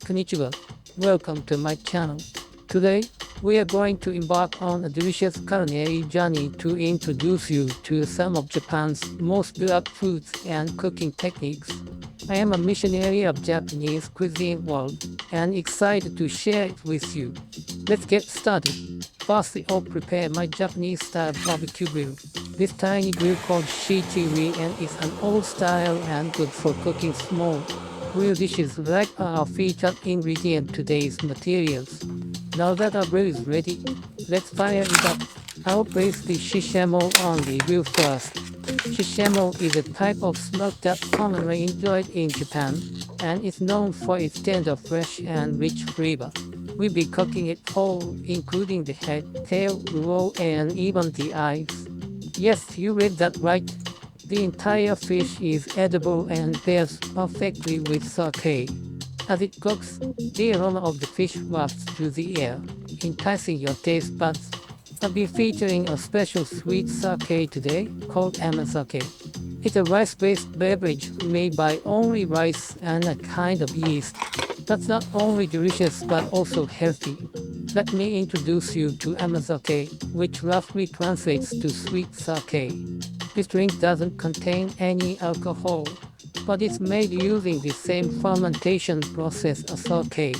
Konnichiwa. Welcome to my channel. Today, we are going to embark on a delicious culinary journey to introduce you to some of Japan's most beloved foods and cooking techniques. I am a missionary of Japanese cuisine world and excited to share it with you. Let's get started. Firstly, I'll prepare my Japanese-style barbecue grill. This tiny grill called Shiitake and is an old style and good for cooking small grill dishes like our featured ingredient today's materials. Now that our grill is ready, let's fire it up. I'll place the shishamo on the grill first. Shishamo is a type of smelt that commonly enjoyed in Japan and is known for its tender, fresh and rich flavor. We'll be cooking it whole, including the head, tail, roe, and even the eyes. Yes, you read that right. The entire fish is edible and pairs perfectly with sake. As it cooks, the aroma of the fish wafts through the air, enticing your taste buds. I'll be featuring a special sweet sake today called Amazake. It's a rice-based beverage made by only rice and a kind of yeast that's not only delicious but also healthy. Let me introduce you to Amazake, which roughly translates to sweet sake. This drink doesn't contain any alcohol, but it's made using the same fermentation process as sake.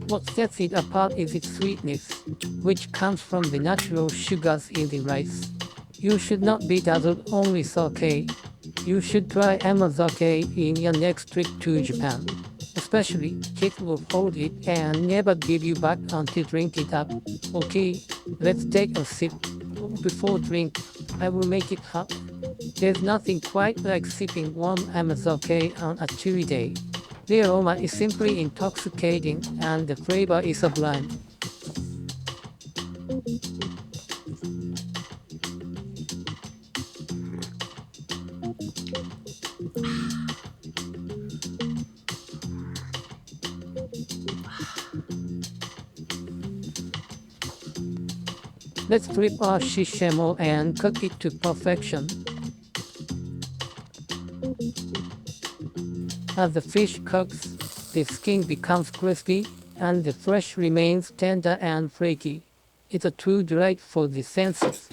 What sets it apart is its sweetness, which comes from the natural sugars in the rice. You should not be dazzled only sake. You should try Amazake in your next trip to Japan. Especially, kids will hold it and never give you back until drink it up. Okay, let's take a sip. Before drink, I will make it hot. There's nothing quite like sipping warm Amazake on a chilly day. The aroma is simply intoxicating and the flavor is sublime. Let's flip our shishamo and cook it to perfection. As the fish cooks, the skin becomes crispy and the flesh remains tender and flaky. It's a true delight for the senses.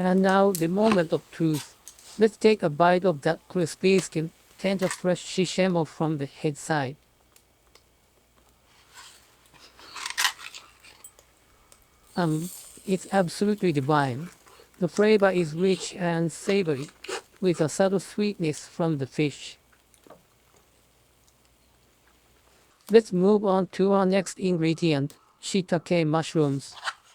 And now the moment of truth. Let's take a bite of that crispy skin, tender fresh shishamo from the head side. Um, it's absolutely divine. The flavor is rich and savory, with a subtle sweetness from the fish. Let's move on to our next ingredient, shiitake mushrooms.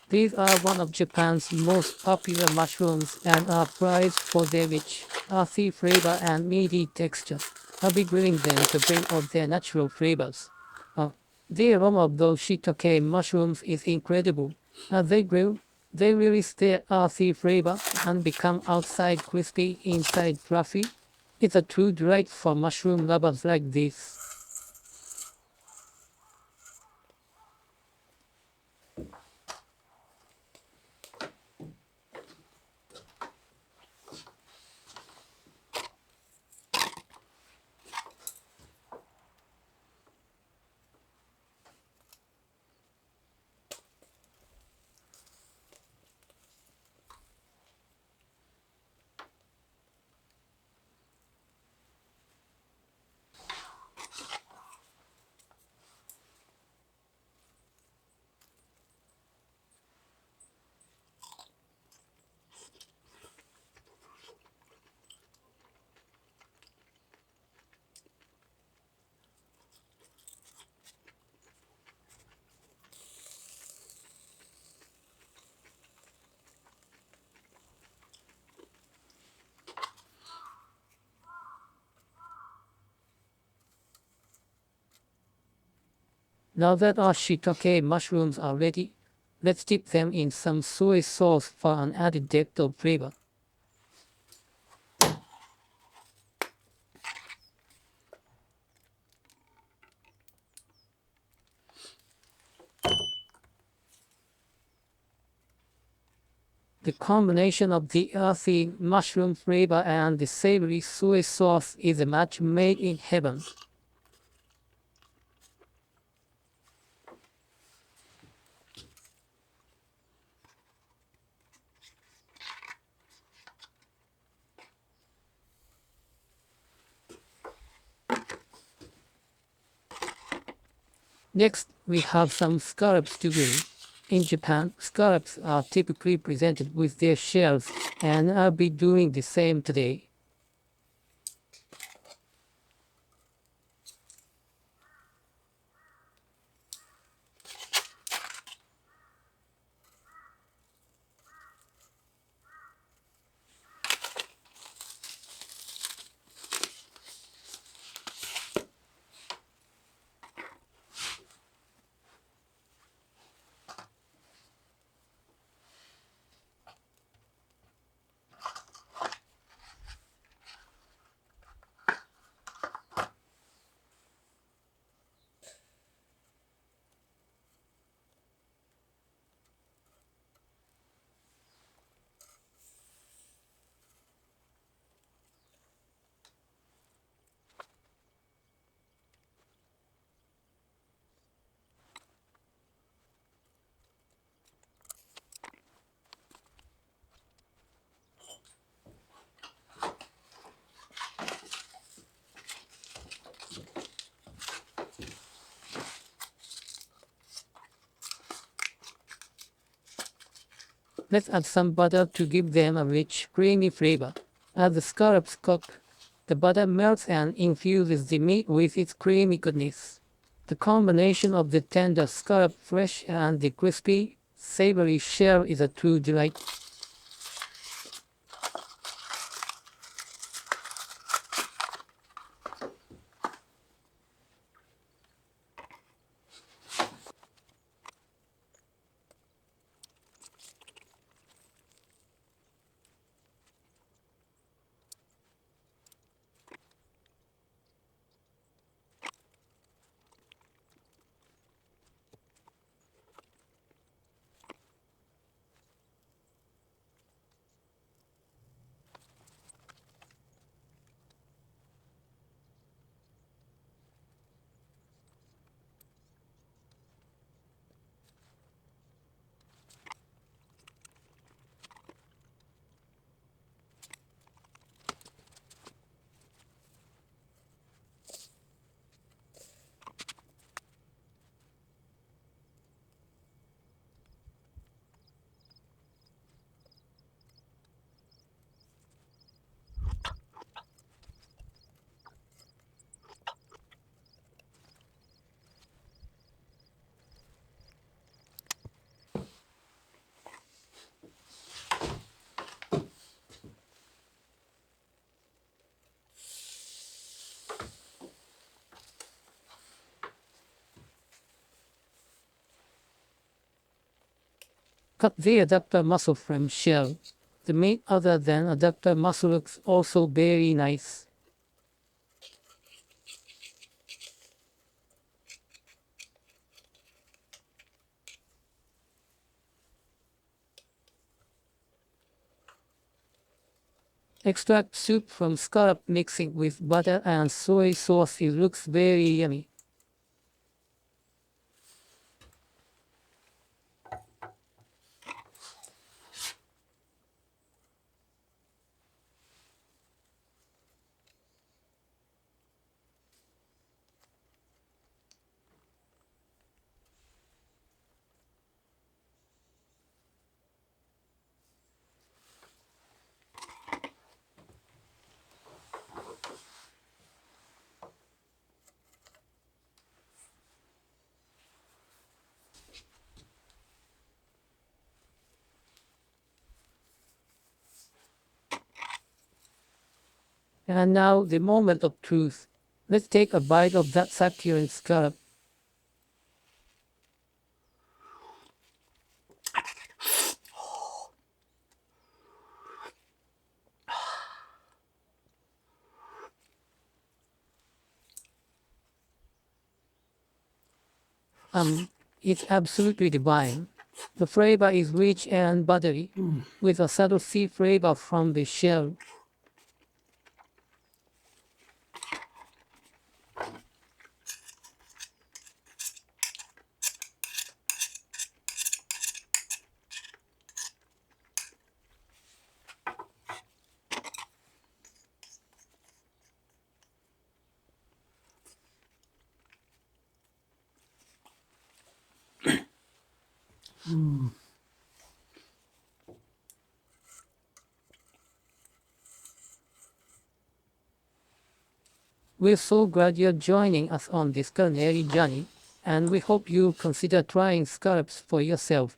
These are one of Japan's most popular mushrooms and are prized for their rich, earthy flavor and meaty texture. I'll be grilling them to bring out their natural flavors. Uh, the aroma of those shiitake mushrooms is incredible. As they grill, they release their earthy flavor and become outside crispy, inside fluffy. It's a true delight for mushroom lovers like this. Now that our shiitake mushrooms are ready, let's dip them in some soy sauce for an added depth of flavor. The combination of the earthy mushroom flavor and the savory soy sauce is a match made in heaven. Next, we have some scallops to grill. In Japan, scallops are typically presented with their shells, and I'll be doing the same today. Let's add some butter to give them a rich, creamy flavor. As the scallops cook, the butter melts and infuses the meat with its creamy goodness. The combination of the tender scallop flesh and the crispy, savory shell is a true delight. Cut the adductor muscle from shell. The meat other than adductor muscle looks also very nice. Extract soup from scallop mixing with butter and soy sauce. It looks very yummy. And now the moment of truth. Let's take a bite of that succulent scallop. It's absolutely divine. The flavor is rich and buttery, with a subtle sea flavor from the shell. We're so glad you're joining us on this culinary journey, and we hope you consider trying scallops for yourself.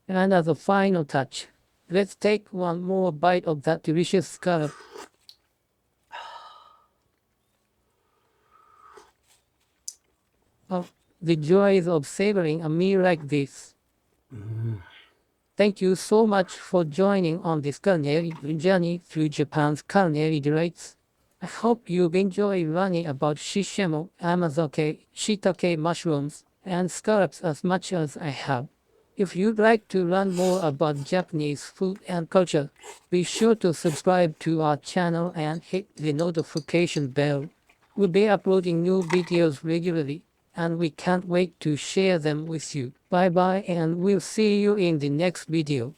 And as a final touch, let's take one more bite of that delicious scallop. Oh, the joys of savoring a meal like this. Thank you so much for joining on this culinary journey through Japan's culinary delights. I hope you've enjoyed learning about shishamo, Amazake, Shiitake mushrooms, and scallops as much as I have. If you'd like to learn more about Japanese food and culture, be sure to subscribe to our channel and hit the notification bell. We'll be uploading new videos regularly, and we can't wait to share them with you. Bye bye, and we'll see you in the next video.